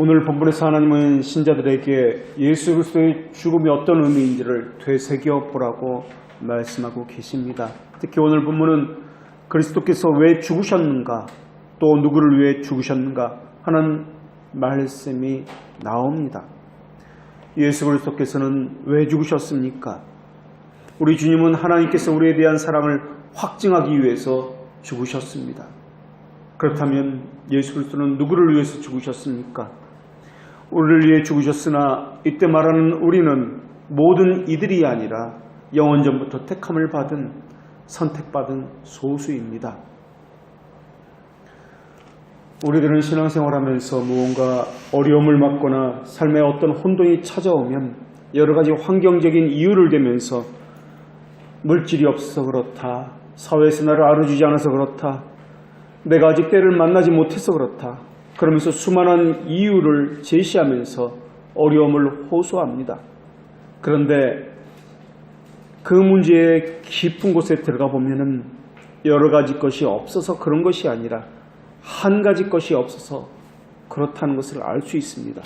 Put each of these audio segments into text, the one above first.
오늘 본문에서 하나님은 신자들에게 예수 그리스도의 죽음이 어떤 의미인지를 되새겨 보라고 말씀하고 계십니다. 특히 오늘 본문은 그리스도께서 왜 죽으셨는가, 또 누구를 위해 죽으셨는가 하는 말씀이 나옵니다. 예수 그리스도께서는 왜 죽으셨습니까? 우리 주님은 하나님께서 우리에 대한 사랑을 확증하기 위해서 죽으셨습니다. 그렇다면 예수 그리스도는 누구를 위해서 죽으셨습니까? 우리를 위해 죽으셨으나 이때 말하는 우리는 모든 이들이 아니라 영원전부터 택함을 받은 선택받은 소수입니다. 우리들은 신앙생활하면서 무언가 어려움을 맞거나 삶에 어떤 혼돈이 찾아오면 여러 가지 환경적인 이유를 대면서 물질이 없어서 그렇다, 사회에서 나를 알아주지 않아서 그렇다, 내가 아직 때를 만나지 못해서 그렇다, 그러면서 수많은 이유를 제시하면서 어려움을 호소합니다. 그런데 그 문제의 깊은 곳에 들어가 보면은 여러 가지 것이 없어서 그런 것이 아니라 한 가지 것이 없어서 그렇다는 것을 알 수 있습니다.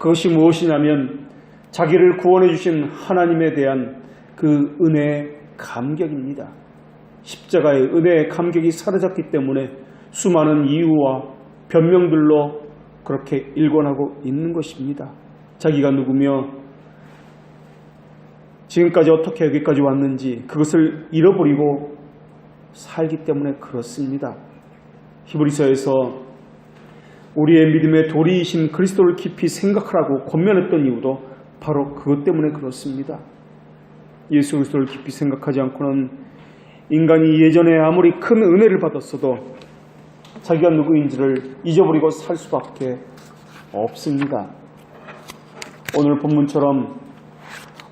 그것이 무엇이냐면 자기를 구원해 주신 하나님에 대한 그 은혜의 감격입니다. 십자가의 은혜의 감격이 사라졌기 때문에 수많은 이유와 변명들로 그렇게 일관하고 있는 것입니다. 자기가 누구며 지금까지 어떻게 여기까지 왔는지 그것을 잃어버리고 살기 때문에 그렇습니다. 히브리서에서 우리의 믿음의 도리이신 그리스도를 깊이 생각하라고 권면했던 이유도 바로 그것 때문에 그렇습니다. 예수 그리스도를 깊이 생각하지 않고는 인간이 예전에 아무리 큰 은혜를 받았어도 자기가 누구인지를 잊어버리고 살 수밖에 없습니다. 오늘 본문처럼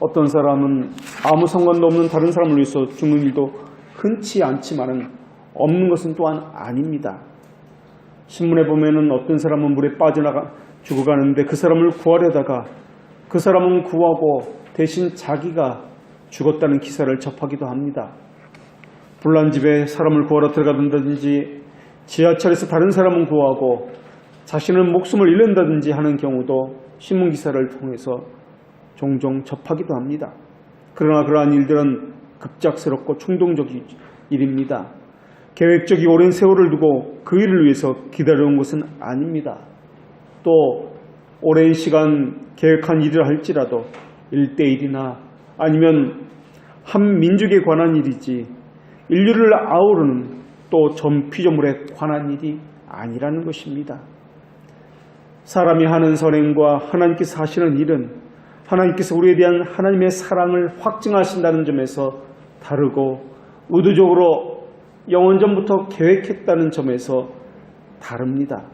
어떤 사람은 아무 상관도 없는 다른 사람을 위해서 죽는 일도 흔치 않지만은 없는 것은 또한 아닙니다. 신문에 보면은 어떤 사람은 물에 빠져나가 죽어가는데 그 사람을 구하려다가 그 사람은 구하고 대신 자기가 죽었다는 기사를 접하기도 합니다. 불난 집에 사람을 구하러 들어간다든지 지하철에서 다른 사람은 구하고 자신은 목숨을 잃는다든지 하는 경우도 신문기사를 통해서 종종 접하기도 합니다. 그러나 그러한 일들은 급작스럽고 충동적인 일입니다. 계획적이 오랜 세월을 두고 그 일을 위해서 기다려온 것은 아닙니다. 또 오랜 시간 계획한 일을 할지라도 1대1이나 아니면 한 민족에 관한 일이지 인류를 아우르는 또 전 피조물에 관한 일이 아니라는 것입니다. 사람이 하는 선행과 하나님께서 하시는 일은 하나님께서 우리에 대한 하나님의 사랑을 확증하신다는 점에서 다르고 의도적으로 영원전부터 계획했다는 점에서 다릅니다.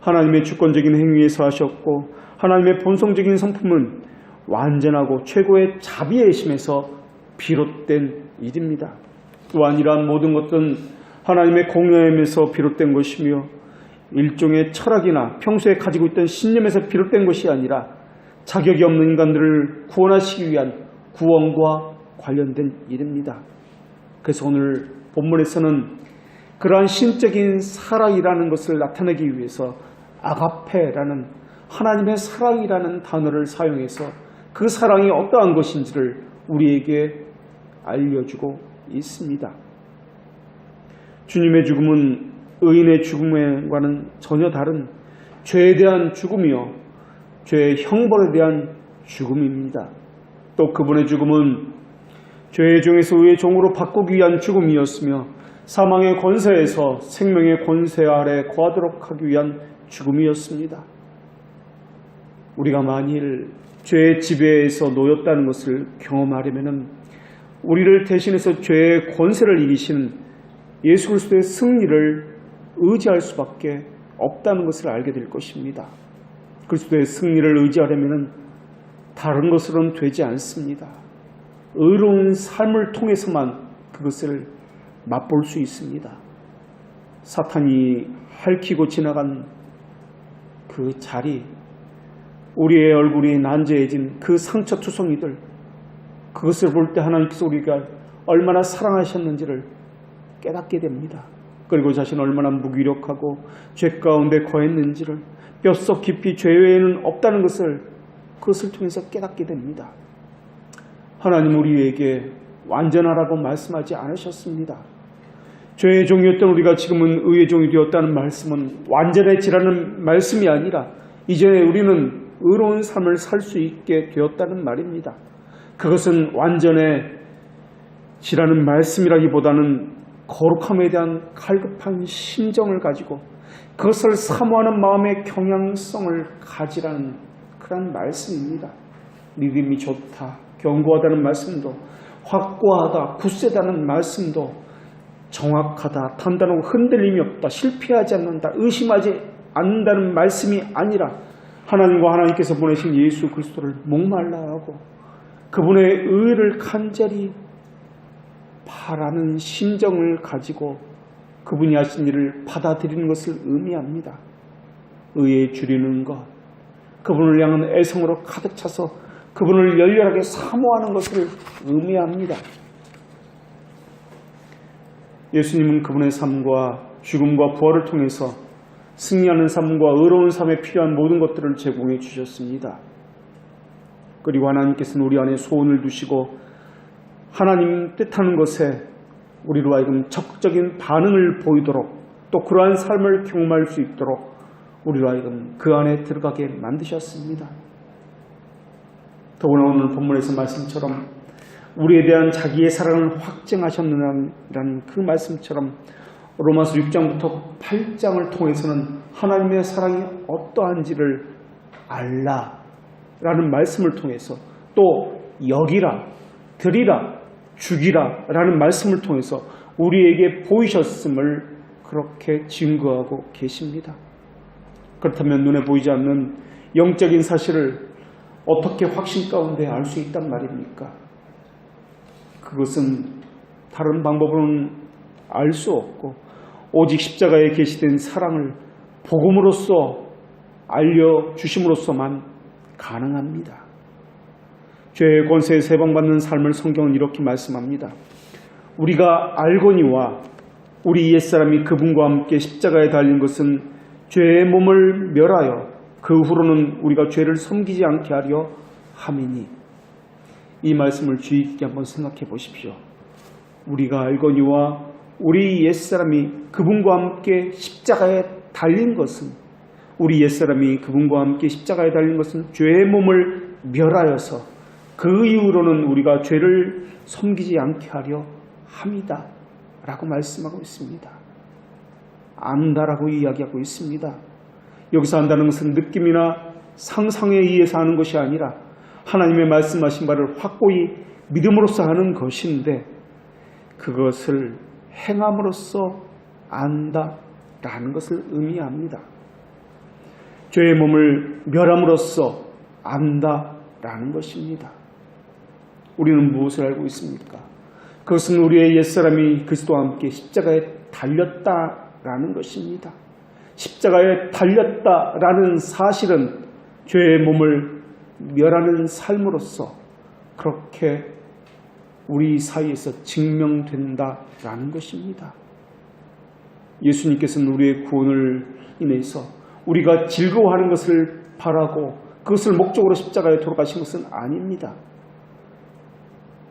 하나님의 주권적인 행위에서 하셨고 하나님의 본성적인 성품은 완전하고 최고의 자비의 심에서 비롯된 일입니다. 또한 이러한 모든 것은 하나님의 공의함에서 비롯된 것이며 일종의 철학이나 평소에 가지고 있던 신념에서 비롯된 것이 아니라 자격이 없는 인간들을 구원하시기 위한 구원과 관련된 일입니다. 그래서 오늘 본문에서는 그러한 신적인 사랑이라는 것을 나타내기 위해서 아가페라는 하나님의 사랑이라는 단어를 사용해서 그 사랑이 어떠한 것인지를 우리에게 알려주고 있습니다. 주님의 죽음은 의인의 죽음과는 전혀 다른 죄에 대한 죽음이요 죄의 형벌에 대한 죽음입니다. 또 그분의 죽음은 죄의 종에서 의의 종으로 바꾸기 위한 죽음이었으며 사망의 권세에서 생명의 권세 아래 거하도록 하기 위한 죽음이었습니다. 우리가 만일 죄의 지배에서 놓였다는 것을 경험하려면 우리를 대신해서 죄의 권세를 이기신 예수 그리스도의 승리를 의지할 수밖에 없다는 것을 알게 될 것입니다. 그리스도의 승리를 의지하려면 다른 것으로는 되지 않습니다. 의로운 삶을 통해서만 그것을 맛볼 수 있습니다. 사탄이 핥히고 지나간 그 자리, 우리의 얼굴이 난제해진 그 상처투성이들, 그것을 볼 때 하나님께서 우리가 얼마나 사랑하셨는지를 깨닫게 됩니다. 그리고 자신은 얼마나 무기력하고 죄 가운데 거했는지를 뼛속 깊이 죄 외에는 없다는 그것을 통해서 깨닫게 됩니다. 하나님 우리에게 완전하라고 말씀하지 않으셨습니다. 죄의 종이었던 우리가 지금은 의의 종이 되었다는 말씀은 완전해지라는 말씀이 아니라 이전에 우리는 의로운 삶을 살 수 있게 되었다는 말입니다. 그것은 완전해지라는 말씀이라기보다는 거룩함에 대한 갈급한 심정을 가지고 그것을 사모하는 마음의 경향성을 가지라는 그런 말씀입니다. 믿음이 좋다, 견고하다는 말씀도, 확고하다, 굳세다는 말씀도, 정확하다, 단단하고 흔들림이 없다, 실패하지 않는다, 의심하지 않는다는 말씀이 아니라 하나님과 하나님께서 보내신 예수 그리스도를 목말라하고 그분의 의를 간절히 바라는 심정을 가지고 그분이 하신 일을 받아들이는 것을 의미합니다. 의에 주리는 것, 그분을 향한 애성으로 가득 차서 그분을 열렬하게 사모하는 것을 의미합니다. 예수님은 그분의 삶과 죽음과 부활을 통해서 승리하는 삶과 의로운 삶에 필요한 모든 것들을 제공해 주셨습니다. 그리고 하나님께서는 우리 안에 소원을 두시고 하나님 뜻하는 것에 우리로 하여금 적극적인 반응을 보이도록 또 그러한 삶을 경험할 수 있도록 우리로 하여금 그 안에 들어가게 만드셨습니다. 더구나 오늘 본문에서 말씀처럼 우리에 대한 자기의 사랑을 확증하셨느냐는 그 말씀처럼 로마서 6장부터 8장을 통해서는 하나님의 사랑이 어떠한지를 알라라는 말씀을 통해서 또 여기라, 드리라, 죽이라 라는 말씀을 통해서 우리에게 보이셨음을 그렇게 증거하고 계십니다. 그렇다면 눈에 보이지 않는 영적인 사실을 어떻게 확신 가운데 알 수 있단 말입니까? 그것은 다른 방법으로는 알 수 없고 오직 십자가에 계시된 사랑을 복음으로써 알려주심으로써만 가능합니다. 죄의 권세에 세방받는 삶을 성경은 이렇게 말씀합니다. 우리가 알거니와 우리 옛사람이 그분과 함께 십자가에 달린 것은 죄의 몸을 멸하여 그 후로는 우리가 죄를 섬기지 않게 하려 함이니. 이 말씀을 주의 깊게 한번 생각해 보십시오. 우리가 알거니와 우리 옛사람이 그분과 함께 십자가에 달린 것은 우리 옛사람이 그분과 함께 십자가에 달린 것은 죄의 몸을 멸하여서 그 이후로는 우리가 죄를 섬기지 않게 하려 함이다 라고 말씀하고 있습니다. 안다라고 이야기하고 있습니다. 여기서 안다는 것은 느낌이나 상상에 의해서 하는 것이 아니라 하나님의 말씀하신 바를 확고히 믿음으로써 하는 것인데 그것을 행함으로써 안다라는 것을 의미합니다. 죄의 몸을 멸함으로써 안다라는 것입니다. 우리는 무엇을 알고 있습니까? 그것은 우리의 옛사람이 그리스도와 함께 십자가에 달렸다라는 것입니다. 십자가에 달렸다라는 사실은 죄의 몸을 멸하는 삶으로서 그렇게 우리 사이에서 증명된다라는 것입니다. 예수님께서는 우리의 구원을 인해서 우리가 즐거워하는 것을 바라고 그것을 목적으로 십자가에 돌아가신 것은 아닙니다.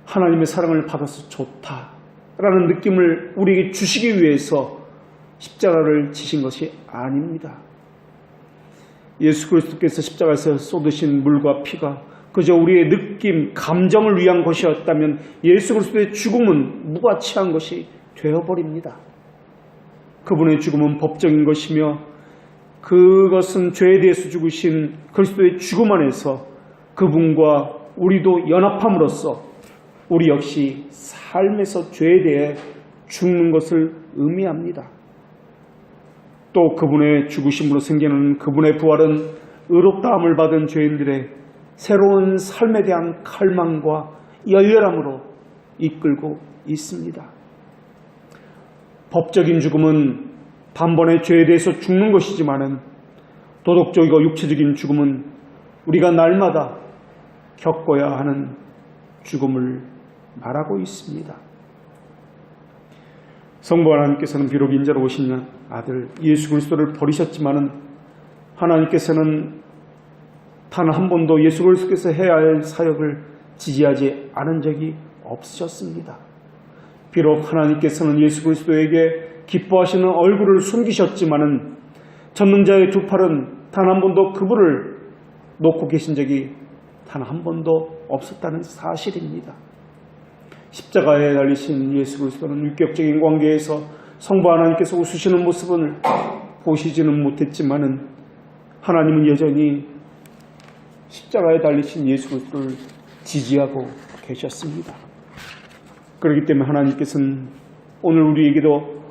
하나님의 사랑을 받아서 좋다라는 느낌을 우리에게 주시기 위해서 십자가를 지신 것이 아닙니다. 예수 그리스도께서 십자가에서 쏟으신 물과 피가 그저 우리의 느낌, 감정을 위한 것이었다면 예수 그리스도의 죽음은 무가치한 것이 되어버립니다. 그분의 죽음은 법적인 것이며 그것은 죄에 대해서 죽으신 그리스도의 죽음 안에서 그분과 우리도 연합함으로써 우리 역시 삶에서 죄에 대해 죽는 것을 의미합니다. 또 그분의 죽으심으로 생기는 그분의 부활은 의롭다함을 받은 죄인들의 새로운 삶에 대한 갈망과 열렬함으로 이끌고 있습니다. 법적인 죽음은 단번에 죄에 대해서 죽는 것이지만은 도덕적이고 육체적인 죽음은 우리가 날마다 겪어야 하는 죽음을 말하고 있습니다. 성부 하나님께서는 비록 인자로 오신 아들 예수 그리스도를 버리셨지만은 하나님께서는 단 한 번도 예수 그리스도께서 해야 할 사역을 지지하지 않은 적이 없으셨습니다. 비록 하나님께서는 예수 그리스도에게 기뻐하시는 얼굴을 숨기셨지만은 전능자의 두 팔은 단 한 번도 그분을 놓고 계신 적이 단 한 번도 없었다는 사실입니다. 십자가에 달리신 예수 그리스도는 율격적인 관계에서 성부 하나님께서 웃으시는 모습을 보시지는 못했지만은 하나님은 여전히 십자가에 달리신 예수 그리스도를 지지하고 계셨습니다. 그렇기 때문에 하나님께서는 오늘 우리에게도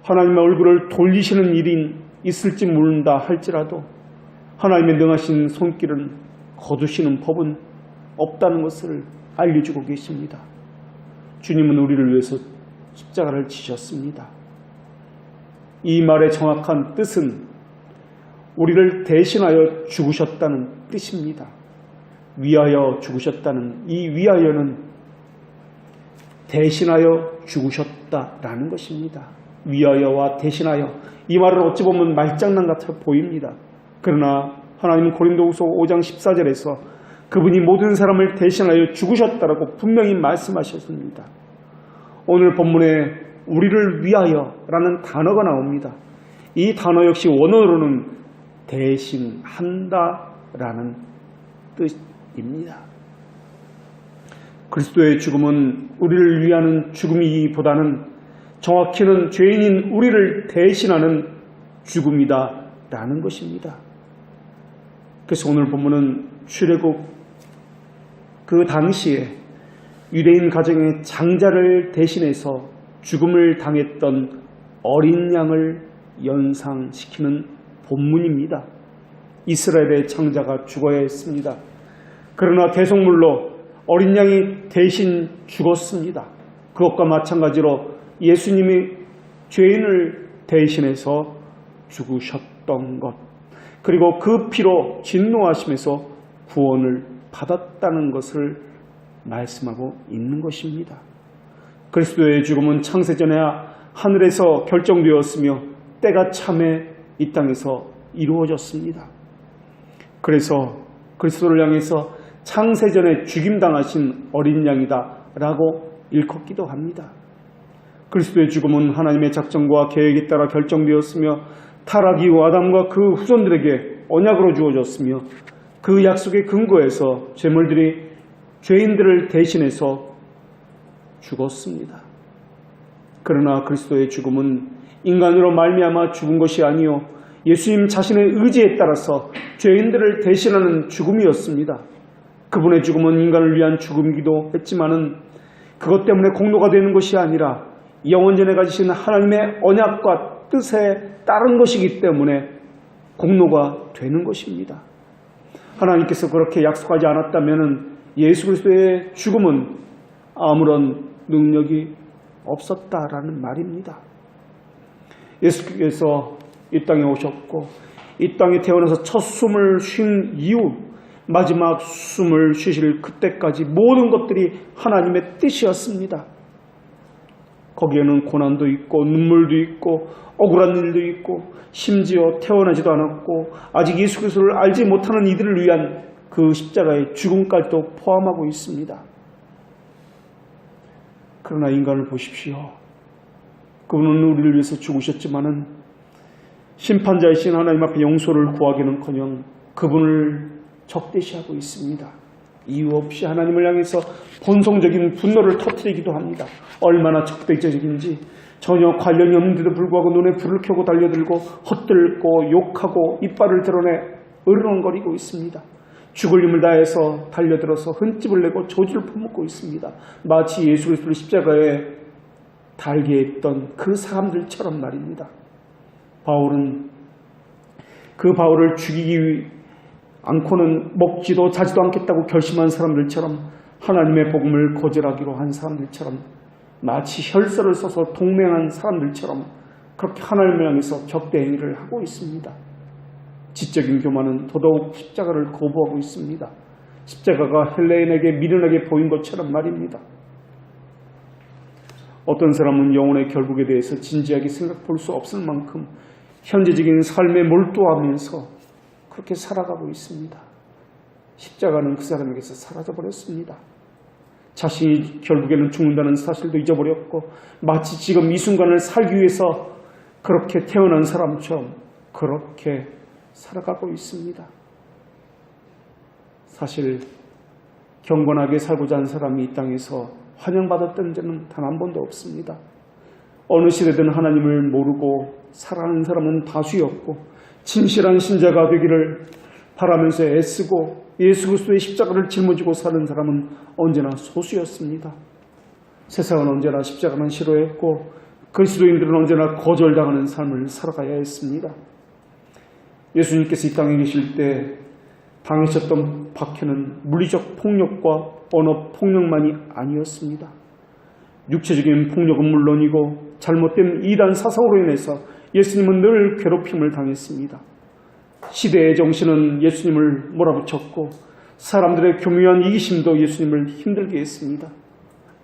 하나님의 얼굴을 돌리시는 일이 있을지 모른다 할지라도 하나님의 능하신 손길은 거두시는 법은 없다는 것을 알려주고 계십니다. 주님은 우리를 위해서 십자가를 지셨습니다. 이 말의 정확한 뜻은 우리를 대신하여 죽으셨다는 뜻입니다. 위하여 죽으셨다는 이 위하여는 대신하여 죽으셨다라는 것입니다. 위하여와 대신하여 이 말은 어찌 보면 말장난 같아 보입니다. 그러나 하나님은 고린도후서 5장 14절에서 그분이 모든 사람을 대신하여 죽으셨다라고 분명히 말씀하셨습니다. 오늘 본문에 우리를 위하여라는 단어가 나옵니다. 이 단어 역시 원어로는 대신한다라는 뜻입니다. 그리스도의 죽음은 우리를 위하는 죽음이기보다는 정확히는 죄인인 우리를 대신하는 죽음이다라는 것입니다. 그래서 오늘 본문은 출애굽 그 당시에 유대인 가정의 장자를 대신해서 죽음을 당했던 어린 양을 연상시키는 본문입니다. 이스라엘의 장자가 죽어야 했습니다. 그러나 대속물로 어린 양이 대신 죽었습니다. 그것과 마찬가지로 예수님이 죄인을 대신해서 죽으셨던 것, 그리고 그 피로 진노하심에서 구원을 받았다는 것을 말씀하고 있는 것입니다. 그리스도의 죽음은 창세전에 하늘에서 결정되었으며 때가 참에 이 땅에서 이루어졌습니다. 그래서 그리스도를 향해서 창세전에 죽임당하신 어린 양이다 라고 일컫기도 합니다. 그리스도의 죽음은 하나님의 작정과 계획에 따라 결정되었으며 타락 이후 아담과 그 후손들에게 언약으로 주어졌으며 그 약속의 근거에서 죄물들이 죄인들을 대신해서 죽었습니다. 그러나 그리스도의 죽음은 인간으로 말미암아 죽은 것이 아니요 예수님 자신의 의지에 따라서 죄인들을 대신하는 죽음이었습니다. 그분의 죽음은 인간을 위한 죽음이기도 했지만은 그것 때문에 공로가 되는 것이 아니라 영원전에 가지신 하나님의 언약과 뜻에 따른 것이기 때문에 공로가 되는 것입니다. 하나님께서 그렇게 약속하지 않았다면 예수 그리스도의 죽음은 아무런 능력이 없었다라는 말입니다. 예수께서 이 땅에 오셨고 이 땅에 태어나서 첫 숨을 쉰 이후 마지막 숨을 쉬실 그때까지 모든 것들이 하나님의 뜻이었습니다. 거기에는 고난도 있고 눈물도 있고 억울한 일도 있고 심지어 태어나지도 않았고 아직 예수 그리스도를 알지 못하는 이들을 위한 그 십자가의 죽음까지도 포함하고 있습니다. 그러나 인간을 보십시오. 그분은 우리를 위해서 죽으셨지만은 심판자이신 하나님 앞에 용서를 구하기는커녕 그분을 적대시하고 있습니다. 이유 없이 하나님을 향해서 본성적인 분노를 터뜨리기도 합니다. 얼마나 적대적인지 전혀 관련이 없는데도 불구하고 눈에 불을 켜고 달려들고 헛들고 욕하고 이빨을 드러내 으르렁거리고 있습니다. 죽을 힘을 다해서 달려들어서 흠집을 내고 저주를 퍼붓고 있습니다. 마치 예수 그리스도를 십자가에 달게 했던 그 사람들처럼 말입니다. 바울은 그 바울을 죽이기 않고는 먹지도 자지도 않겠다고 결심한 사람들처럼 하나님의 복음을 거절하기로 한 사람들처럼 마치 혈서를 써서 동맹한 사람들처럼 그렇게 하나님을 향해서 적대 행위를 하고 있습니다. 지적인 교만은 더더욱 십자가를 거부하고 있습니다. 십자가가 헬레인에게 미련하게 보인 것처럼 말입니다. 어떤 사람은 영혼의 결국에 대해서 진지하게 생각할 수 없을 만큼 현재적인 삶에 몰두하면서 그렇게 살아가고 있습니다. 십자가는 그 사람에게서 사라져버렸습니다. 자신이 결국에는 죽는다는 사실도 잊어버렸고 마치 지금 이 순간을 살기 위해서 그렇게 태어난 사람처럼 그렇게 살아가고 있습니다. 사실 경건하게 살고자 하는 사람이 이 땅에서 환영받았던 적은 단 한 번도 없습니다. 어느 시대든 하나님을 모르고 살아가는 사람은 다수였고 진실한 신자가 되기를 바라면서 애쓰고 예수 그리스도의 십자가를 짊어지고 사는 사람은 언제나 소수였습니다. 세상은 언제나 십자가만 싫어했고 그리스도인들은 언제나 거절당하는 삶을 살아가야 했습니다. 예수님께서 이 땅에 계실 때 당하셨던 박해는 물리적 폭력과 언어 폭력만이 아니었습니다. 육체적인 폭력은 물론이고 잘못된 이단 사상으로 인해서 예수님은 늘 괴롭힘을 당했습니다. 시대의 정신은 예수님을 몰아붙였고 사람들의 교묘한 이기심도 예수님을 힘들게 했습니다.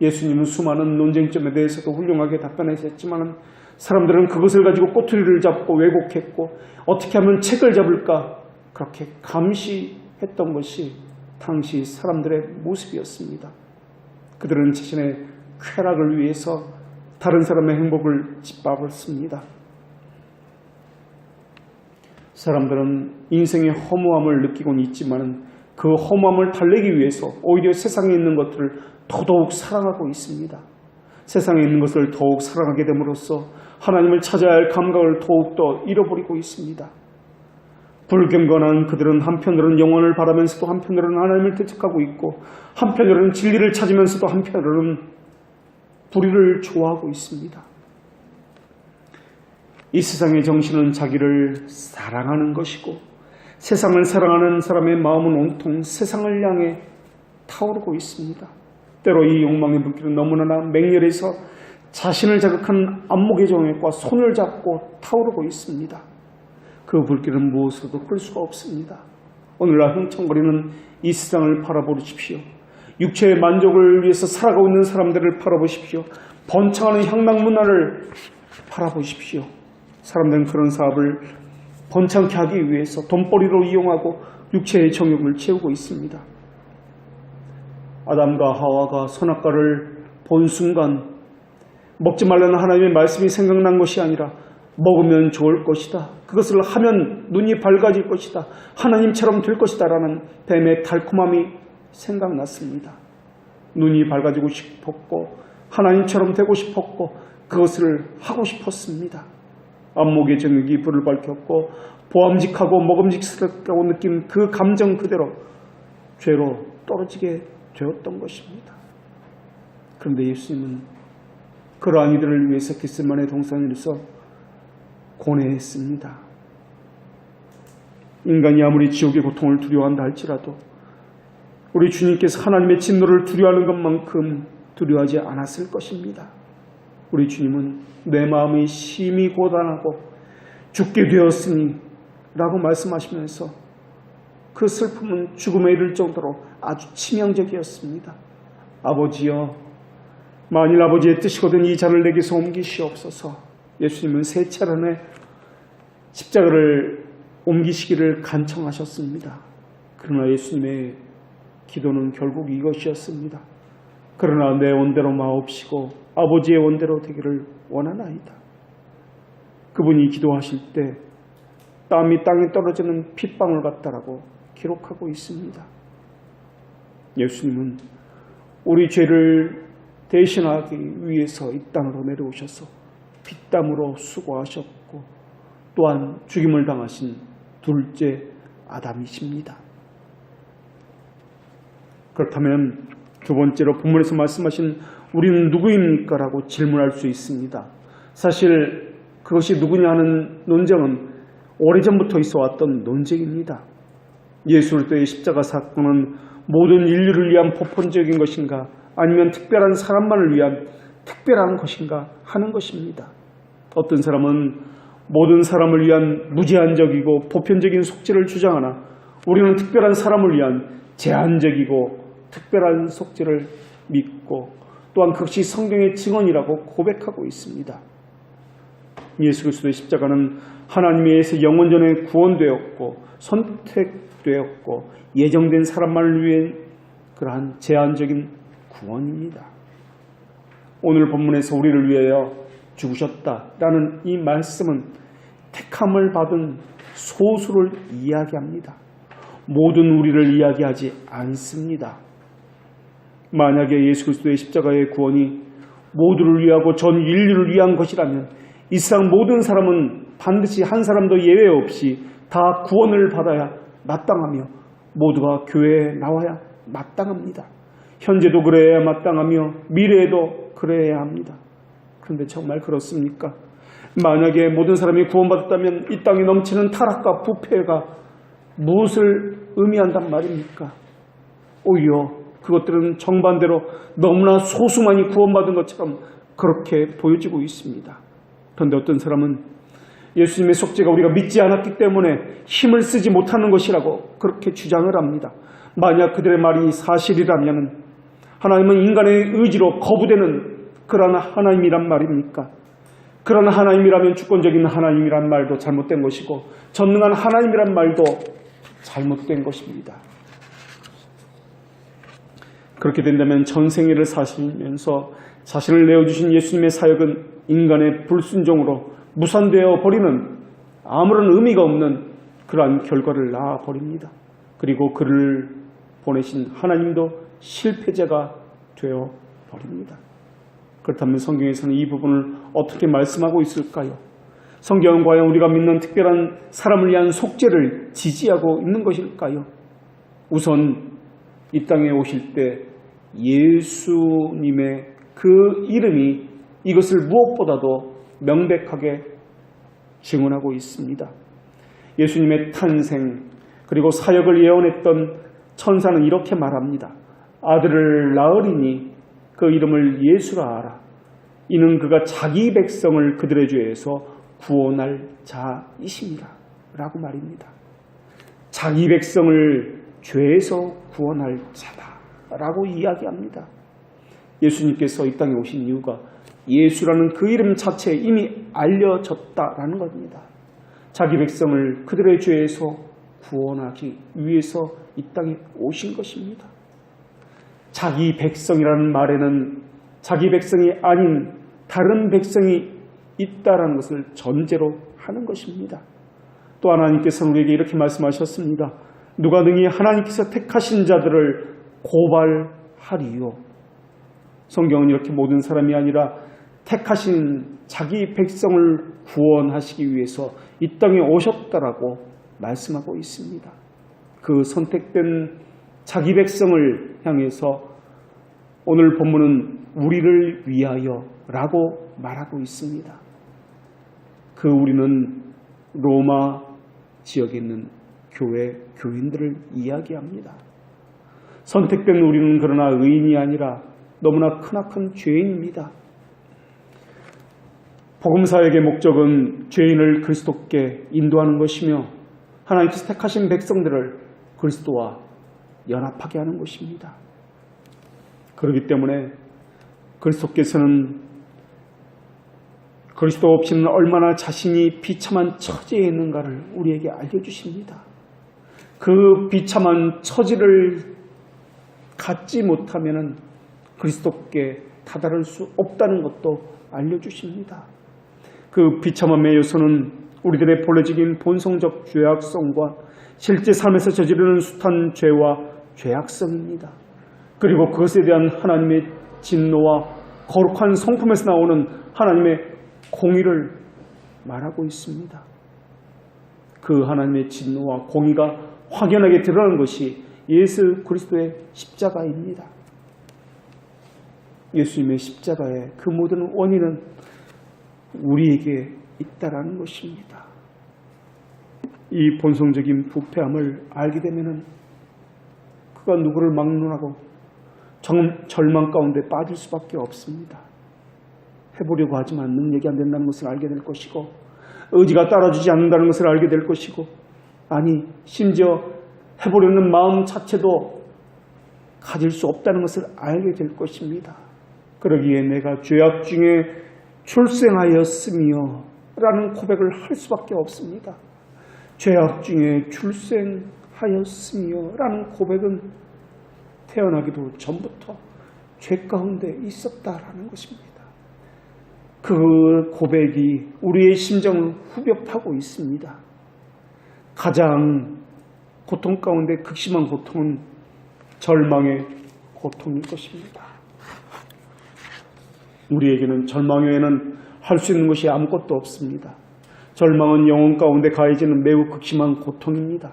예수님은 수많은 논쟁점에 대해서도 훌륭하게 답변하셨지만 사람들은 그것을 가지고 꼬투리를 잡고 왜곡했고 어떻게 하면 책을 잡을까 그렇게 감시했던 것이 당시 사람들의 모습이었습니다. 그들은 자신의 쾌락을 위해서 다른 사람의 행복을 짓밟았습니다. 사람들은 인생의 허무함을 느끼곤 있지만 그 허무함을 달래기 위해서 오히려 세상에 있는 것들을 더더욱 사랑하고 있습니다. 세상에 있는 것을 더욱 사랑하게 됨으로써 하나님을 찾아야 할 감각을 더욱더 잃어버리고 있습니다. 불경건한 그들은 한편으로는 영원을 바라면서도 한편으로는 하나님을 대적하고 있고 한편으로는 진리를 찾으면서도 한편으로는 불의를 좋아하고 있습니다. 이 세상의 정신은 자기를 사랑하는 것이고 세상을 사랑하는 사람의 마음은 온통 세상을 향해 타오르고 있습니다. 때로 이 욕망의 불길은 너무나 맹렬해서 자신을 자극한 안목의 정액과 손을 잡고 타오르고 있습니다. 그 불길은 무엇으로도 끌 수가 없습니다. 오늘날 흥청거리는 이 세상을 바라보십시오. 육체의 만족을 위해서 살아가고 있는 사람들을 바라보십시오. 번창하는 향락 문화를 바라보십시오. 사람들은 그런 사업을 번창케 하기 위해서 돈벌이로 이용하고 육체의 정욕을 채우고 있습니다. 아담과 하와가 선악과를 본 순간 먹지 말라는 하나님의 말씀이 생각난 것이 아니라 먹으면 좋을 것이다. 그것을 하면 눈이 밝아질 것이다. 하나님처럼 될 것이다. 라는 뱀의 달콤함이 생각났습니다. 눈이 밝아지고 싶었고 하나님처럼 되고 싶었고 그것을 하고 싶었습니다. 안목의 정욕이 불을 밝혔고 보암직하고 먹음직스럽다고 느낀 그 감정 그대로 죄로 떨어지게 되었던 것입니다. 그런데 예수님은 그러한 이들을 위해서 겟세마네 동산에서 고뇌했습니다. 인간이 아무리 지옥의 고통을 두려워한다 할지라도 우리 주님께서 하나님의 진노를 두려워하는 것만큼 두려워하지 않았을 것입니다. 우리 주님은 내 마음이 심히 고단하고 죽게 되었으니 라고 말씀하시면서 그 슬픔은 죽음에 이를 정도로 아주 치명적이었습니다. 아버지여, 만일 아버지의 뜻이거든 이 잔을 내게서 옮기시옵소서. 예수님은 세 차례에 십자가를 옮기시기를 간청하셨습니다. 그러나 예수님의 기도는 결국 이것이었습니다. 그러나 내 원대로 마옵시고 아버지의 원대로 되기를 원하나이다. 그분이 기도하실 때 땀이 땅에 떨어지는 핏방울 같다라고 기록하고 있습니다. 예수님은 우리 죄를 대신하기 위해서 이 땅으로 내려오셔서 핏땀으로 수고하셨고 또한 죽임을 당하신 둘째 아담이십니다. 그렇다면 두 번째로 본문에서 말씀하신 우리는 누구입니까? 라고 질문할 수 있습니다. 사실 그것이 누구냐 하는 논쟁은 오래전부터 있어왔던 논쟁입니다. 예수 그리스도의 십자가 사건은 모든 인류를 위한 보편적인 것인가 아니면 특별한 사람만을 위한 특별한 것인가 하는 것입니다. 어떤 사람은 모든 사람을 위한 무제한적이고 보편적인 속죄를 주장하나 우리는 특별한 사람을 위한 제한적이고 특별한 속죄를 믿고 또한 그것이 성경의 증언이라고 고백하고 있습니다. 예수 그리스도의 십자가는 하나님에 의해서 영원전에 구원되었고 선택되었고 예정된 사람만을 위해 그러한 제한적인 구원입니다. 오늘 본문에서 우리를 위하여 죽으셨다라는 이 말씀은 택함을 받은 소수를 이야기합니다. 모든 우리를 이야기하지 않습니다. 만약에 예수 그리스도의 십자가의 구원이 모두를 위하고 전 인류를 위한 것이라면 이 세상 모든 사람은 반드시 한 사람도 예외 없이 다 구원을 받아야 마땅하며 모두가 교회에 나와야 마땅합니다. 현재도 그래야 마땅하며 미래에도 그래야 합니다. 그런데 정말 그렇습니까? 만약에 모든 사람이 구원받았다면 이 땅에 넘치는 타락과 부패가 무엇을 의미한단 말입니까? 오히려 그것들은 정반대로 너무나 소수만이 구원받은 것처럼 그렇게 보여지고 있습니다. 그런데 어떤 사람은 예수님의 속죄가 우리가 믿지 않았기 때문에 힘을 쓰지 못하는 것이라고 그렇게 주장을 합니다. 만약 그들의 말이 사실이라면 하나님은 인간의 의지로 거부되는 그러한 하나님이란 말입니까? 그런 하나님이라면 주권적인 하나님이란 말도 잘못된 것이고 전능한 하나님이란 말도 잘못된 것입니다. 그렇게 된다면 전생애를 사시면서 자신을 내어주신 예수님의 사역은 인간의 불순종으로 무산되어 버리는 아무런 의미가 없는 그러한 결과를 낳아버립니다. 그리고 그를 보내신 하나님도 실패자가 되어 버립니다. 그렇다면 성경에서는 이 부분을 어떻게 말씀하고 있을까요? 성경은 과연 우리가 믿는 특별한 사람을 위한 속죄를 지지하고 있는 것일까요? 우선 이 땅에 오실 때 예수님의 그 이름이 이것을 무엇보다도 명백하게 증언하고 있습니다. 예수님의 탄생 그리고 사역을 예언했던 천사는 이렇게 말합니다. 아들을 낳으리니 그 이름을 예수라 하라. 이는 그가 자기 백성을 그들의 죄에서 구원할 자이십니다. 라고 말입니다. 자기 백성을 죄에서 구원할 자다. 라고 이야기합니다. 예수님께서 이 땅에 오신 이유가 예수라는 그 이름 자체에 이미 알려졌다라는 겁니다. 자기 백성을 그들의 죄에서 구원하기 위해서 이 땅에 오신 것입니다. 자기 백성이라는 말에는 자기 백성이 아닌 다른 백성이 있다라는 것을 전제로 하는 것입니다. 또 하나님께서는 우리에게 이렇게 말씀하셨습니다. 누가 능히 하나님께서 택하신 자들을 고발하리요. 성경은 이렇게 모든 사람이 아니라 택하신 자기 백성을 구원하시기 위해서 이 땅에 오셨다라고 말씀하고 있습니다. 그 선택된 자기 백성을 향해서 오늘 본문은 우리를 위하여 라고 말하고 있습니다. 그 우리는 로마 지역에 있는 교회, 교인들을 이야기합니다. 선택된 우리는 그러나 의인이 아니라 너무나 크나큰 죄인입니다. 복음사역의 목적은 죄인을 그리스도께 인도하는 것이며 하나님께서 택하신 백성들을 그리스도와 연합하게 하는 것입니다. 그렇기 때문에 그리스도께서는 그리스도 없이는 얼마나 자신이 비참한 처지에 있는가를 우리에게 알려주십니다. 그 비참한 처지를 갖지 못하면 그리스도께 다다를 수 없다는 것도 알려주십니다. 그 비참함의 요소는 우리들의 본래적인 본성적 죄악성과 실제 삶에서 저지르는 숱한 죄와 죄악성입니다. 그리고 그것에 대한 하나님의 진노와 거룩한 성품에서 나오는 하나님의 공의를 말하고 있습니다. 그 하나님의 진노와 공의가 확연하게 드러난 것이 예수 그리스도의 십자가입니다. 예수님의 십자가의 그 모든 원인은 우리에게 있다라는 것입니다. 이 본성적인 부패함을 알게 되면 그가 누구를 막론하고 절망 가운데 빠질 수밖에 없습니다. 해보려고 하지만 능력이 안 된다는 것을 알게 될 것이고 의지가 따라주지 않는다는 것을 알게 될 것이고 아니 심지어 해보려는 마음 자체도 가질 수 없다는 것을 알게 될 것입니다. 그러기에 내가 죄악 중에 출생하였으며 라는 고백을 할 수밖에 없습니다. 죄악 중에 출생하였으며 라는 고백은 태어나기도 전부터 죄 가운데 있었다라는 것입니다. 그 고백이 우리의 심정을 후벼 파고 있습니다. 가장 고통 가운데 극심한 고통은 절망의 고통일 것입니다. 우리에게는 절망 외에는 할 수 있는 것이 아무것도 없습니다. 절망은 영혼 가운데 가해지는 매우 극심한 고통입니다.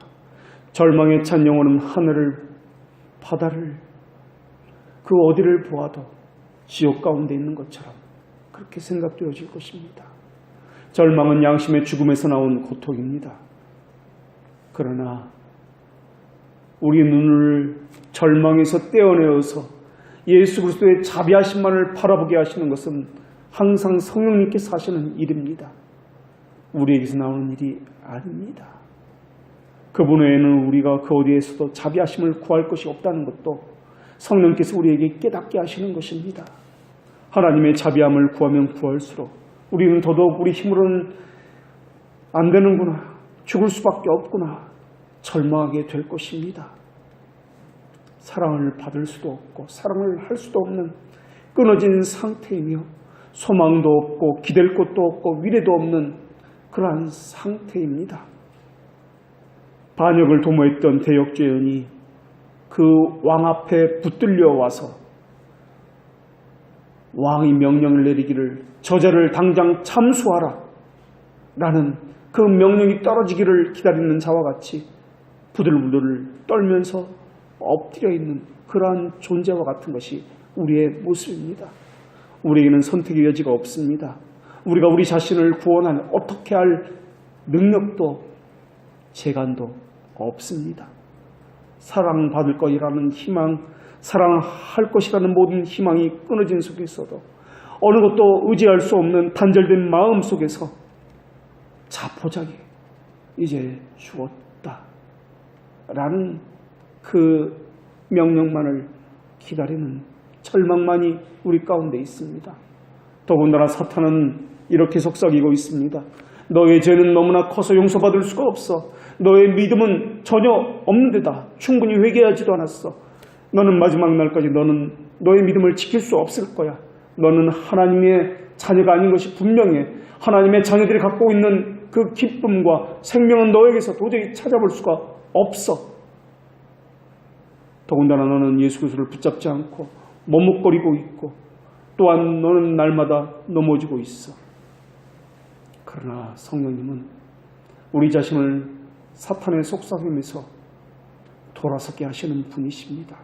절망에 찬 영혼은 하늘을, 바다를, 그 어디를 보아도 지옥 가운데 있는 것처럼 그렇게 생각되어질 것입니다. 절망은 양심의 죽음에서 나온 고통입니다. 그러나 우리 눈을 절망에서 떼어내어서 예수 그리스도의 자비하심만을 바라보게 하시는 것은 항상 성령님께서 하시는 일입니다. 우리에게서 나오는 일이 아닙니다. 그분 외에는 우리가 그 어디에서도 자비하심을 구할 것이 없다는 것도 성령께서 우리에게 깨닫게 하시는 것입니다. 하나님의 자비함을 구하면 구할수록 우리는 더더욱 우리 힘으로는 안 되는구나, 죽을 수밖에 없구나 절망하게 될 것입니다. 사랑을 받을 수도 없고 사랑을 할 수도 없는 끊어진 상태이며 소망도 없고 기댈 곳도 없고 위례도 없는 그러한 상태입니다. 반역을 도모했던 대역죄인이 그 왕 앞에 붙들려 와서 왕이 명령을 내리기를 저자를 당장 참수하라 라는 그 명령이 떨어지기를 기다리는 자와 같이 부들부들 떨면서 엎드려 있는 그러한 존재와 같은 것이 우리의 모습입니다. 우리에게는 선택의 여지가 없습니다. 우리가 우리 자신을 구원할 어떻게 할 능력도 재간도 없습니다. 사랑받을 것이라는 희망, 사랑할 것이라는 모든 희망이 끊어진 속에서도 어느 것도 의지할 수 없는 단절된 마음 속에서 자포자기 이제 죽었다 라는 그 명령만을 기다리는 절망만이 우리 가운데 있습니다. 더군다나 사탄은 이렇게 속삭이고 있습니다. 너의 죄는 너무나 커서 용서받을 수가 없어. 너의 믿음은 전혀 없는 데다. 충분히 회개하지도 않았어. 너는 마지막 날까지 너는 너의 믿음을 지킬 수 없을 거야. 너는 하나님의 자녀가 아닌 것이 분명해. 하나님의 자녀들이 갖고 있는 그 기쁨과 생명은 너에게서 도저히 찾아볼 수가 없어. 더군다나 너는 예수 그리스도를 붙잡지 않고 머뭇거리고 있고 또한 너는 날마다 넘어지고 있어. 그러나 성령님은 우리 자신을 사탄의 속삭임에서 돌아서게 하시는 분이십니다.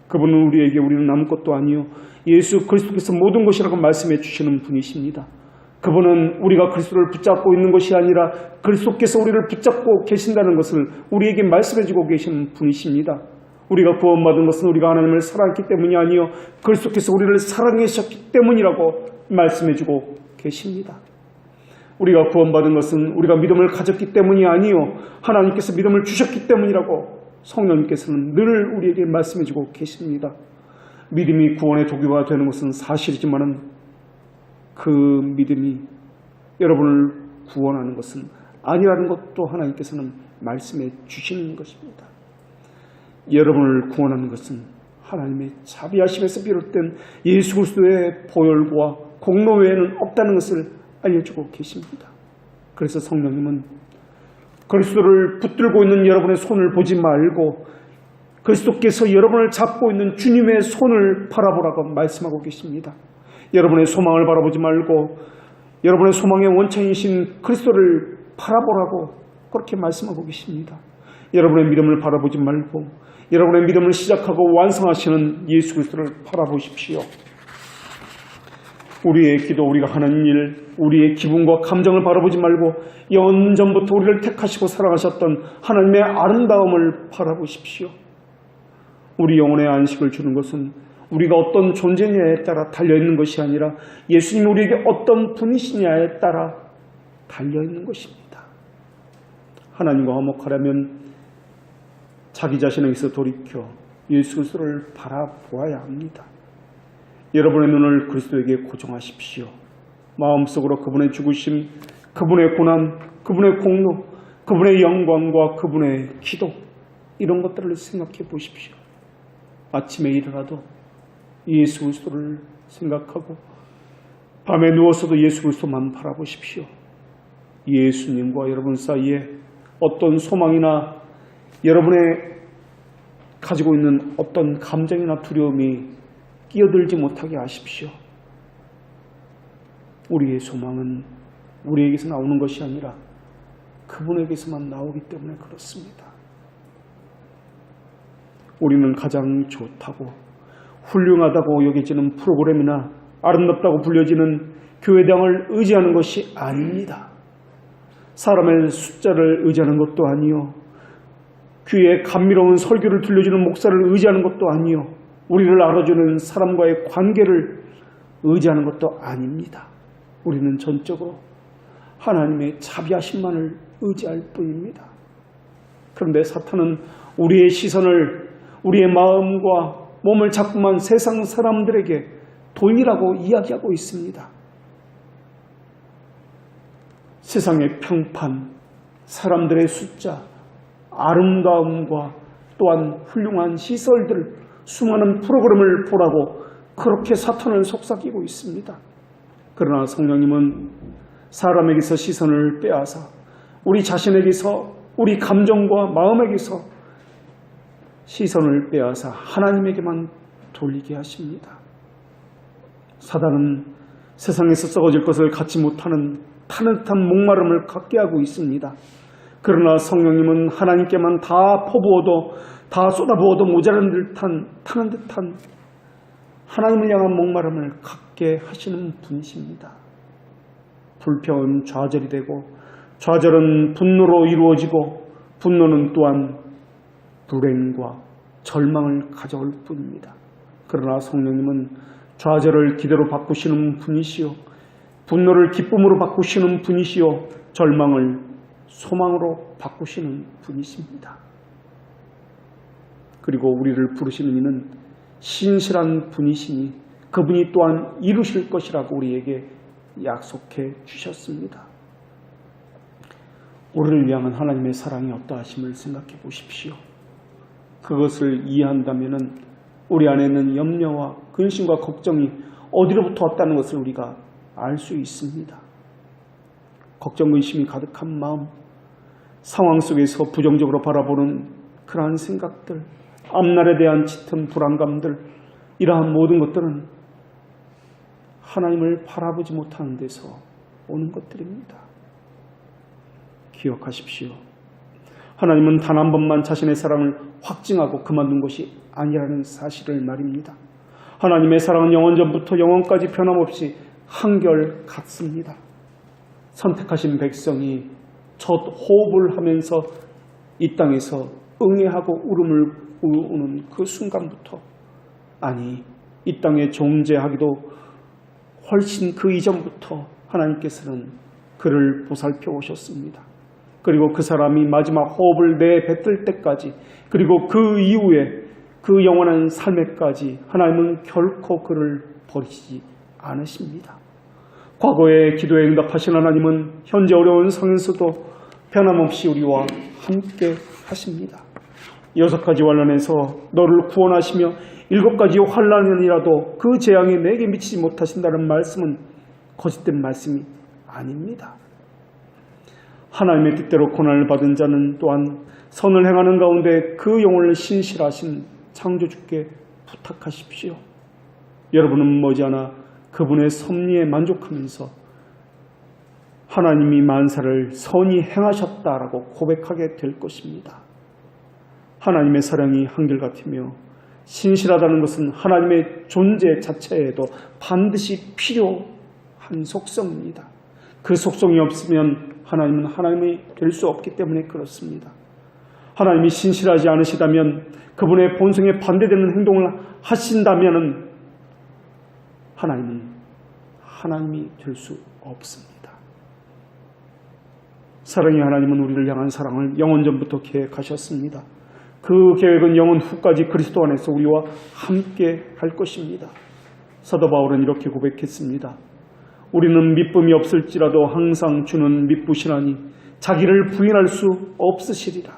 그분은 우리에게 우리는 아무것도 아니요 예수 그리스도께서 모든 것이라고 말씀해 주시는 분이십니다. 그분은 우리가 그리스도를 붙잡고 있는 것이 아니라 그리스도께서 우리를 붙잡고 계신다는 것을 우리에게 말씀해 주고 계시는 분이십니다. 우리가 구원받은 것은 우리가 하나님을 사랑했기 때문이 아니요 그리스도께서 우리를 사랑하셨기 때문이라고 말씀해 주고 계십니다. 우리가 구원받은 것은 우리가 믿음을 가졌기 때문이 아니요 하나님께서 믿음을 주셨기 때문이라고 성령님께서는 늘 우리에게 말씀해 주고 계십니다. 믿음이 구원의 도구가 되는 것은 사실이지만 그 믿음이 여러분을 구원하는 것은 아니라는 것도 하나님께서는 말씀해 주시는 것입니다. 여러분을 구원하는 것은 하나님의 자비하심에서 비롯된 예수 그리스도의 보혈과 공로 외에는 없다는 것을 알려주고 계십니다. 그래서 성령님은 그리스도를 붙들고 있는 여러분의 손을 보지 말고 그리스도께서 여러분을 잡고 있는 주님의 손을 바라보라고 말씀하고 계십니다. 여러분의 소망을 바라보지 말고 여러분의 소망의 원천이신 그리스도를 바라보라고 그렇게 말씀하고 계십니다. 여러분의 믿음을 바라보지 말고 여러분의 믿음을 시작하고 완성하시는 예수 그리스도를 바라보십시오. 우리의 기도, 우리가 하는 일, 우리의 기분과 감정을 바라보지 말고 영전부터 우리를 택하시고 사랑하셨던 하나님의 아름다움을 바라보십시오. 우리 영혼의 안식을 주는 것은 우리가 어떤 존재냐에 따라 달려있는 것이 아니라 예수님이 우리에게 어떤 분이시냐에 따라 달려있는 것입니다. 하나님과 화목하려면 자기 자신에게서 돌이켜 예수 그리스도를 바라보아야 합니다. 여러분의 눈을 그리스도에게 고정하십시오. 마음속으로 그분의 죽으심, 그분의 고난, 그분의 공로, 그분의 영광과 그분의 기도, 이런 것들을 생각해 보십시오. 아침에 일어나도 예수 그리스도를 생각하고 밤에 누워서도 예수 그리스도만 바라보십시오. 예수님과 여러분 사이에 어떤 소망이나 여러분의 가지고 있는 어떤 감정이나 두려움이 끼어들지 못하게 하십시오. 우리의 소망은 우리에게서 나오는 것이 아니라 그분에게서만 나오기 때문에 그렇습니다. 우리는 가장 좋다고 훌륭하다고 여겨지는 프로그램이나 아름답다고 불려지는 교회당을 의지하는 것이 아닙니다. 사람의 숫자를 의지하는 것도 아니요, 귀에 감미로운 설교를 들려주는 목사를 의지하는 것도 아니요, 우리를 알아주는 사람과의 관계를 의지하는 것도 아닙니다. 우리는 전적으로 하나님의 자비하심만을 의지할 뿐입니다. 그런데 사탄은 우리의 시선을, 우리의 마음과 몸을 자꾸만 세상 사람들에게 돌리라고 이야기하고 있습니다. 세상의 평판, 사람들의 숫자, 아름다움과 또한 훌륭한 시설들, 수많은 프로그램을 보라고 그렇게 사탄을 속삭이고 있습니다. 그러나 성령님은 사람에게서 시선을 빼앗아 우리 자신에게서, 우리 감정과 마음에게서 시선을 빼앗아 하나님에게만 돌리게 하십니다. 사단은 세상에서 썩어질 것을 갖지 못하는 타는 목마름을 갖게 하고 있습니다. 그러나 성령님은 하나님께만 다 퍼부어도, 다 쏟아부어도 모자란 듯한, 타는 듯한 하나님을 향한 목마름을 갖게 하시는 분이십니다. 불평은 좌절이 되고, 좌절은 분노로 이루어지고, 분노는 또한 불행과 절망을 가져올 뿐입니다. 그러나 성령님은 좌절을 기대로 바꾸시는 분이시요, 분노를 기쁨으로 바꾸시는 분이시요, 절망을 소망으로 바꾸시는 분이십니다. 그리고 우리를 부르시는 이는 신실한 분이시니 그분이 또한 이루실 것이라고 우리에게 약속해 주셨습니다. 우리를 향한 하나님의 사랑이 어떠하심을 생각해 보십시오. 그것을 이해한다면 우리 안에 있는 염려와 근심과 걱정이 어디로부터 왔다는 것을 우리가 알 수 있습니다. 걱정, 근심이 가득한 마음, 상황 속에서 부정적으로 바라보는 그러한 생각들, 앞날에 대한 짙은 불안감들, 이러한 모든 것들은 하나님을 바라보지 못하는 데서 오는 것들입니다. 기억하십시오. 하나님은 단 한 번만 자신의 사랑을 확증하고 그만둔 것이 아니라는 사실을 말입니다. 하나님의 사랑은 영원전부터 영원까지 변함없이 한결같습니다. 선택하신 백성이 첫 호흡을 하면서 이 땅에서 응애하고 울음을 우는 그 순간부터, 아니 이 땅에 존재하기도 훨씬 그 이전부터 하나님께서는 그를 보살펴 오셨습니다. 그리고 그 사람이 마지막 호흡을 내뱉을 때까지, 그리고 그 이후에 그 영원한 삶에까지 하나님은 결코 그를 버리지 않으십니다. 과거에 기도에 응답하신 하나님은 현재 어려운 상황에서도 변함없이 우리와 함께 하십니다. 6가지 환난에서 너를 구원하시며 7가지 환난이라도 그 재앙이 내게 미치지 못하신다는 말씀은 거짓된 말씀이 아닙니다. 하나님의 뜻대로 고난을 받은 자는 또한 선을 행하는 가운데 그 영혼을 신실하신 창조주께 부탁하십시오. 여러분은 머지않아 그분의 섭리에 만족하면서 하나님이 만사를 선히 행하셨다라고 고백하게 될 것입니다. 하나님의 사랑이 한결같으며 신실하다는 것은 하나님의 존재 자체에도 반드시 필요한 속성입니다. 그 속성이 없으면 하나님은 하나님이 될 수 없기 때문에 그렇습니다. 하나님이 신실하지 않으시다면, 그분의 본성에 반대되는 행동을 하신다면 하나님은 하나님이 될 수 없습니다. 사랑의 하나님은 우리를 향한 사랑을 영원전부터 계획하셨습니다. 그 계획은 영원 후까지 그리스도 안에서 우리와 함께 할 것입니다. 사도 바울은 이렇게 고백했습니다. 우리는 믿음이 없을지라도 항상 주는 믿으시나니 자기를 부인할 수 없으시리라.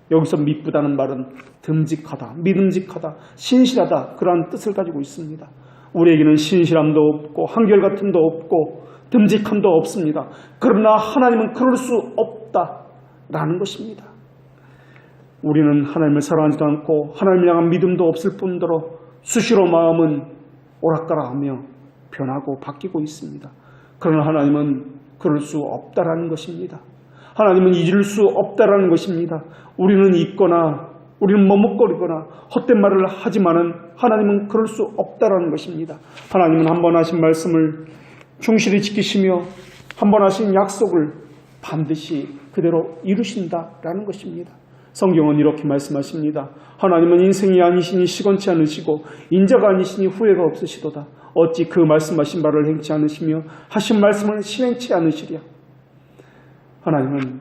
여기서 믿부다는 말은 듬직하다, 믿음직하다, 신실하다 그러한 뜻을 가지고 있습니다. 우리에게는 신실함도 없고 한결같음도 없고 듬직함도 없습니다. 그러나 하나님은 그럴 수 없다라는 것입니다. 우리는 하나님을 사랑하지도 않고 하나님을 향한 믿음도 없을 뿐더러 수시로 마음은 오락가락하며 변하고 바뀌고 있습니다. 그러나 하나님은 그럴 수 없다라는 것입니다. 하나님은 잊을 수 없다라는 것입니다. 우리는 잊거나 우리는 머뭇거리거나 헛된 말을 하지만은 하나님은 그럴 수 없다라는 것입니다. 하나님은 한 번 하신 말씀을 충실히 지키시며 한 번 하신 약속을 반드시 그대로 이루신다라는 것입니다. 성경은 이렇게 말씀하십니다. 하나님은 인생이 아니시니 시건치 않으시고 인자가 아니시니 후회가 없으시도다. 어찌 그 말씀하신 바를 행치 않으시며 하신 말씀을 실행치 않으시랴. 하나님은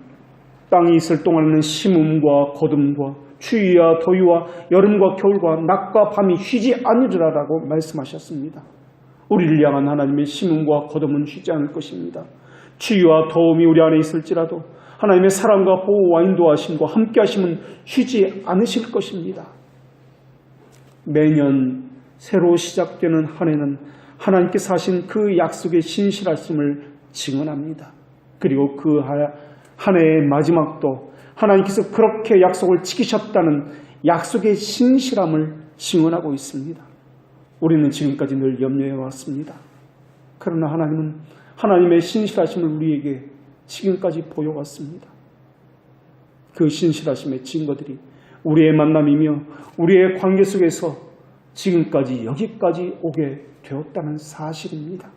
땅이 있을 동안에는 심음과 거둠과 추위와 더위와 여름과 겨울과 낮과 밤이 쉬지 않으리라라고 말씀하셨습니다. 우리를 향한 하나님의 심음과 거둠은 쉬지 않을 것입니다. 추위와 더움이 우리 안에 있을지라도 하나님의 사랑과 보호와 인도하심과 함께 하심은 쉬지 않으실 것입니다. 매년 새로 시작되는 한 해는 하나님께서 하신 그 약속의 신실하심을 증언합니다. 그리고 그 한 해의 마지막도 하나님께서 그렇게 약속을 지키셨다는 약속의 신실함을 증언하고 있습니다. 우리는 지금까지 늘 염려해 왔습니다. 그러나 하나님은 하나님의 신실하심을 우리에게 지금까지 보여왔습니다. 그 신실하심의 증거들이 우리의 만남이며 우리의 관계 속에서 지금까지 여기까지 오게 되었다는 사실입니다.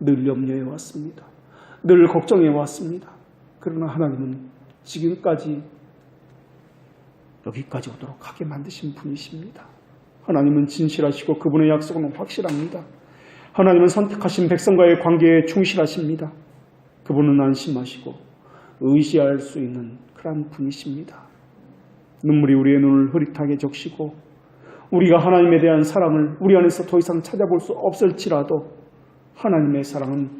늘 염려해 왔습니다. 늘 걱정해 왔습니다. 그러나 하나님은 지금까지 여기까지 오도록 하게 만드신 분이십니다. 하나님은 진실하시고 그분의 약속은 확실합니다. 하나님은 선택하신 백성과의 관계에 충실하십니다. 그분은 안심하시고 의지할 수 있는 그런 분이십니다. 눈물이 우리의 눈을 흐릿하게 적시고 우리가 하나님에 대한 사랑을 우리 안에서 더 이상 찾아볼 수 없을지라도 하나님의 사랑은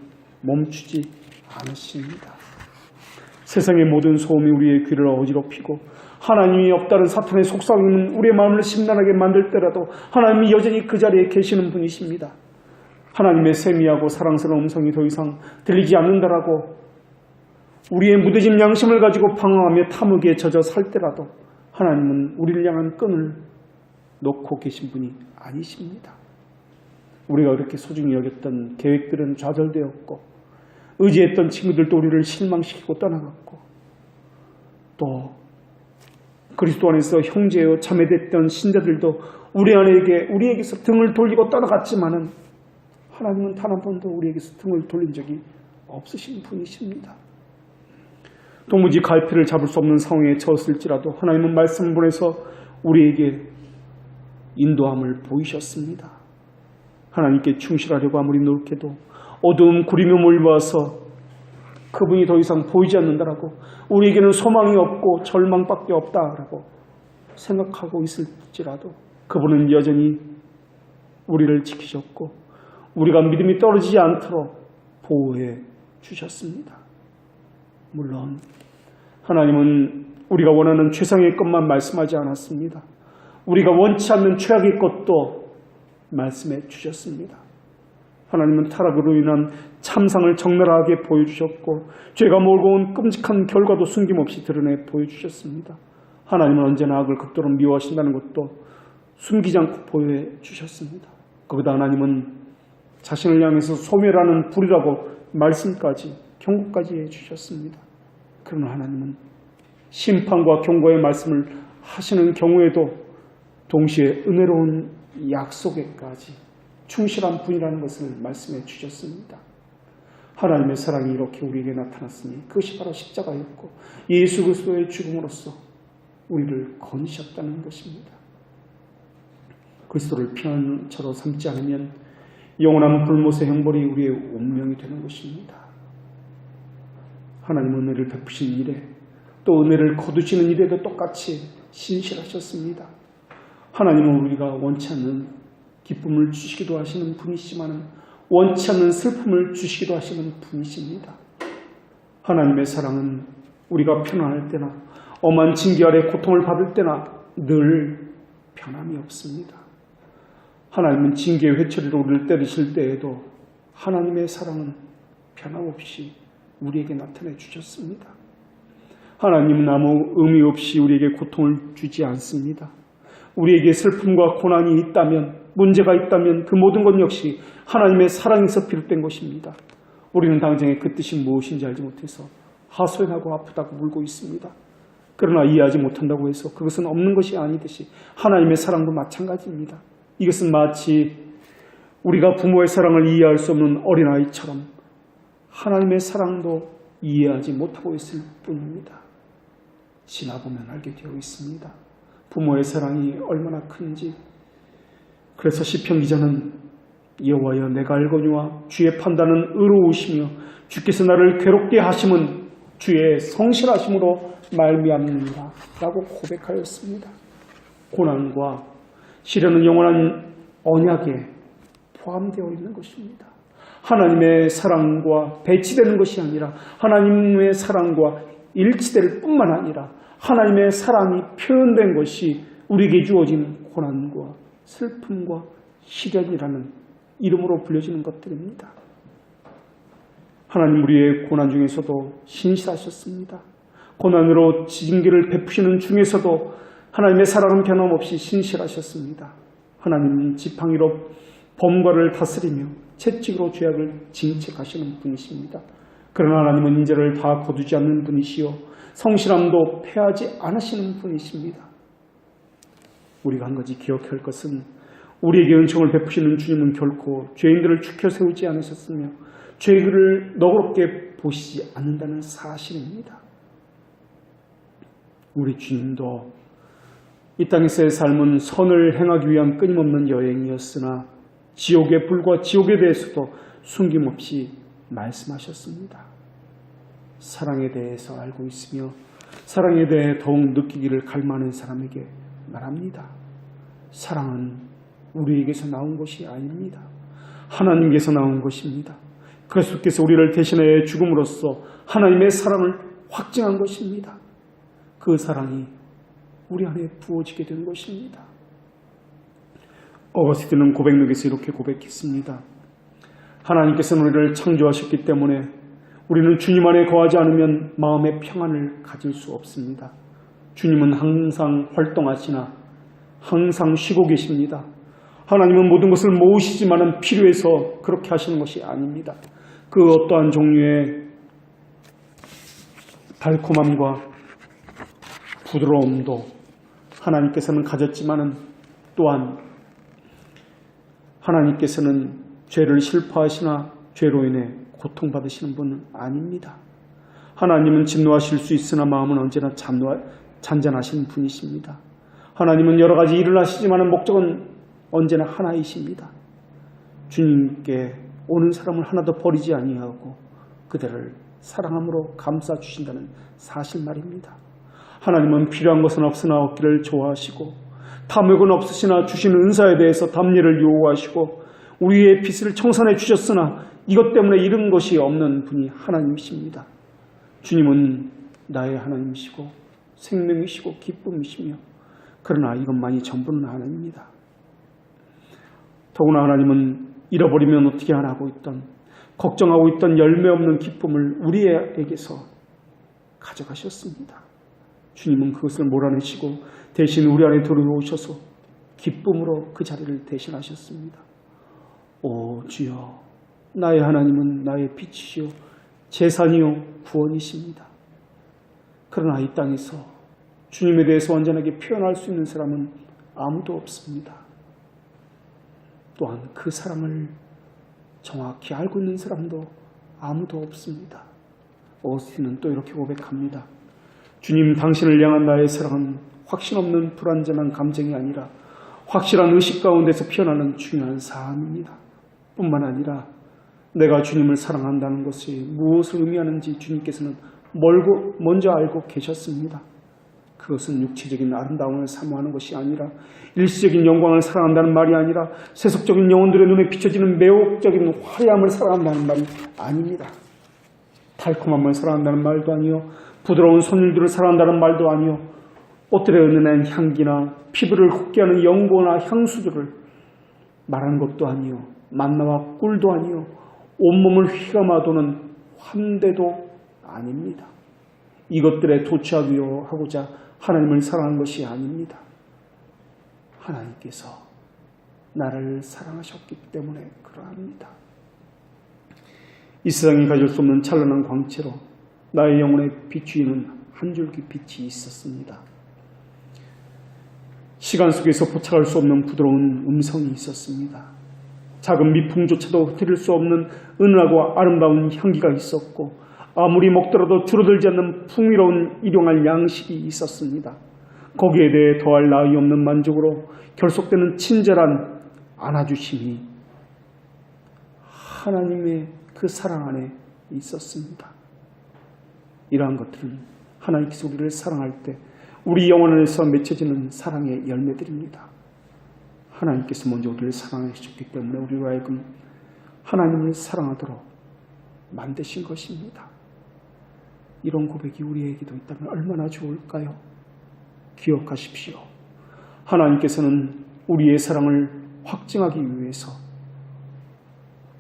멈추지 않으십니다. 세상의 모든 소음이 우리의 귀를 어지럽히고 하나님이 없다는 사탄의 속삭임은 우리의 마음을 심란하게 만들 때라도 하나님이 여전히 그 자리에 계시는 분이십니다. 하나님의 세미하고 사랑스러운 음성이 더 이상 들리지 않는다라고 우리의 무뎌진 양심을 가지고 방황하며 탐욕에 젖어 살 때라도 하나님은 우리를 향한 끈을 놓고 계신 분이 아니십니다. 우리가 그렇게 소중히 여겼던 계획들은 좌절되었고 의지했던 친구들도 우리를 실망시키고 떠나갔고 또 그리스도 안에서 형제요 자매됐던 신자들도 우리에게서 등을 돌리고 떠나갔지만은 하나님은 단 한 번도 우리에게서 등을 돌린 적이 없으신 분이십니다. 도무지 갈피를 잡을 수 없는 상황에 처했을지라도 하나님은 말씀을 보내서 우리에게 인도함을 보이셨습니다. 하나님께 충실하려고 아무리 노력해도 어두움 구리며 몰려와서 그분이 더 이상 보이지 않는다라고 우리에게는 소망이 없고 절망밖에 없다라고 생각하고 있을지라도 그분은 여전히 우리를 지키셨고 우리가 믿음이 떨어지지 않도록 보호해 주셨습니다. 물론 하나님은 우리가 원하는 최상의 것만 말씀하지 않았습니다. 우리가 원치 않는 최악의 것도 말씀해 주셨습니다. 하나님은 타락으로 인한 참상을 적나라하게 보여주셨고 죄가 몰고 온 끔찍한 결과도 숨김없이 드러내 보여주셨습니다. 하나님은 언제나 악을 극도로 미워하신다는 것도 숨기지 않고 보여해 주셨습니다. 거기다 하나님은 자신을 향해서 소멸하는 불이라고 말씀까지 경고까지 해주셨습니다. 그러나 하나님은 심판과 경고의 말씀을 하시는 경우에도 동시에 은혜로운 약속에까지 충실한 분이라는 것을 말씀해 주셨습니다. 하나님의 사랑이 이렇게 우리에게 나타났으니 그것이 바로 십자가였고 예수 그리스도의 죽음으로써 우리를 건지셨다는 것입니다. 그리스도를 피난처로 삼지 않으면 영원한 불못의 형벌이 우리의 운명이 되는 것입니다. 하나님은 은혜를 베푸신 일에 또 은혜를 거두시는 일에도 똑같이 신실하셨습니다. 하나님은 우리가 원치 않는 기쁨을 주시기도 하시는 분이시지만 원치 않는 슬픔을 주시기도 하시는 분이십니다. 하나님의 사랑은 우리가 편안할 때나 엄한 징계 아래 고통을 받을 때나 늘 변함이 없습니다. 하나님은 징계의 회초리로 우리를 때리실 때에도 하나님의 사랑은 변함없이 우리에게 나타내 주셨습니다. 하나님은 아무 의미 없이 우리에게 고통을 주지 않습니다. 우리에게 슬픔과 고난이 있다면, 문제가 있다면 그 모든 것 역시 하나님의 사랑에서 비롯된 것입니다. 우리는 당장에 그 뜻이 무엇인지 알지 못해서 하소연하고 아프다고 물고 있습니다. 그러나 이해하지 못한다고 해서 그것은 없는 것이 아니듯이 하나님의 사랑도 마찬가지입니다. 이것은 마치 우리가 부모의 사랑을 이해할 수 없는 어린아이처럼 하나님의 사랑도 이해하지 못하고 있을 뿐입니다. 지나보면 알게 되어 있습니다. 부모의 사랑이 얼마나 큰지. 그래서 시편 기자는 여호와여 내가 알거니와 주의 판단은 의로우시며 주께서 나를 괴롭게 하심은 주의 성실하심으로 말미암느니라 라고 고백하였습니다. 고난과 시련은 영원한 언약에 포함되어 있는 것입니다. 하나님의 사랑과 배치되는 것이 아니라 하나님의 사랑과 일치될 뿐만 아니라 하나님의 사랑이 표현된 것이 우리에게 주어진 고난과 슬픔과 시련이라는 이름으로 불려지는 것들입니다. 하나님 우리의 고난 중에서도 신실하셨습니다. 고난으로 징계를 베푸시는 중에서도 하나님의 사랑은 변함없이 신실하셨습니다. 하나님은 지팡이로 범과를 다스리며 채찍으로 죄악을 징책하시는 분이십니다. 그러나 하나님은 인자를 다 거두지 않는 분이시요 성실함도 패하지 않으시는 분이십니다. 우리가 한 가지 기억할 것은 우리에게 은총을 베푸시는 주님은 결코 죄인들을 추켜 세우지 않으셨으며 죄를 너그럽게 보시지 않는다는 사실입니다. 우리 주님도 이 땅에서의 삶은 선을 행하기 위한 끊임없는 여행이었으나 지옥의 불과 지옥에 대해서도 숨김없이 말씀하셨습니다. 사랑에 대해서 알고 있으며 사랑에 대해 더욱 느끼기를 갈망하는 사람에게 말합니다. 사랑은 우리에게서 나온 것이 아닙니다. 하나님께서 나온 것입니다. 그리스도께서 우리를 대신하여 죽음으로써 하나님의 사랑을 확증한 것입니다. 그 사랑이 우리 안에 부어지게 된 것입니다. 어거스틴은 고백록에서 이렇게 고백했습니다. 하나님께서는 우리를 창조하셨기 때문에 우리는 주님 안에 거하지 않으면 마음의 평안을 가질 수 없습니다. 주님은 항상 활동하시나 항상 쉬고 계십니다. 하나님은 모든 것을 모으시지만은 필요해서 그렇게 하시는 것이 아닙니다. 그 어떠한 종류의 달콤함과 부드러움도 하나님께서는 가졌지만은 또한 하나님께서는 죄를 실파하시나 죄로 인해 고통받으시는 분은 아닙니다. 하나님은 진노하실 수 있으나 마음은 언제나 잔잔하신 분이십니다. 하나님은 여러 가지 일을 하시지만 목적은 언제나 하나이십니다. 주님께 오는 사람을 하나도 버리지 아니하고 그들을 사랑함으로 감싸주신다는 사실 말입니다. 하나님은 필요한 것은 없으나 얻기를 좋아하시고 탐욕은 없으시나 주신 은사에 대해서 답례를 요구하시고 우리의 빚을 청산해 주셨으나 이것 때문에 잃은 것이 없는 분이 하나님이십니다. 주님은 나의 하나님이시고 생명이시고 기쁨이시며 그러나 이것만이 전부는 아닙니다. 더구나 하나님은 잃어버리면 어떻게 하나 하고 있던 걱정하고 있던 열매 없는 기쁨을 우리에게서 가져가셨습니다. 주님은 그것을 몰아내시고 대신 우리 안에 들어오셔서 기쁨으로 그 자리를 대신하셨습니다. 오 주여 나의 하나님은 나의 빛이시요 재산이요 구원이십니다. 그러나 이 땅에서 주님에 대해서 완전하게 표현할 수 있는 사람은 아무도 없습니다. 또한 그 사랑을 정확히 알고 있는 사람도 아무도 없습니다. 어거스틴은 또 이렇게 고백합니다. 주님 당신을 향한 나의 사랑은 확신 없는 불완전한 감정이 아니라 확실한 의식 가운데서 피어나는 중요한 사안입니다. 뿐만 아니라 내가 주님을 사랑한다는 것이 무엇을 의미하는지 주님께서는 먼저 알고 계셨습니다. 그것은 육체적인 아름다움을 사모하는 것이 아니라 일시적인 영광을 사랑한다는 말이 아니라 세속적인 영혼들의 눈에 비춰지는 매혹적인 화려함을 사랑한다는 말이 아닙니다. 달콤함을 사랑한다는 말도 아니요, 부드러운 손님들을 사랑한다는 말도 아니요, 옷들에 은은한 향기나 피부를 곱게 하는 연고나 향수들을 말하는 것도 아니요, 만나와 꿀도 아니요, 온몸을 휘감아도는 환대도 아닙니다. 이것들에 도취하고자 하나님을 사랑하는 것이 아닙니다. 하나님께서 나를 사랑하셨기 때문에 그러합니다. 이 세상이 가질 수 없는 찬란한 광채로 나의 영혼에 비추이는 한 줄기 빛이 있었습니다. 시간 속에서 포착할 수 없는 부드러운 음성이 있었습니다. 작은 미풍조차도 흩어질 수 없는 은은하고 아름다운 향기가 있었고, 아무리 먹더라도 줄어들지 않는 풍요로운 일용할 양식이 있었습니다. 거기에 대해 더할 나위 없는 만족으로 결속되는 친절한 안아주심이 하나님의 그 사랑 안에 있었습니다. 이러한 것들은 하나님께서 우리를 사랑할 때 우리 영혼 안에서 맺혀지는 사랑의 열매들입니다. 하나님께서 먼저 우리를 사랑하셨기 때문에 우리로 하여금 하나님을 사랑하도록 만드신 것입니다. 이런 고백이 우리에게도 있다면 얼마나 좋을까요? 기억하십시오. 하나님께서는 우리의 사랑을 확증하기 위해서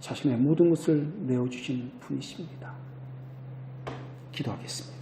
자신의 모든 것을 내어주신 분이십니다. 기도하겠습니다.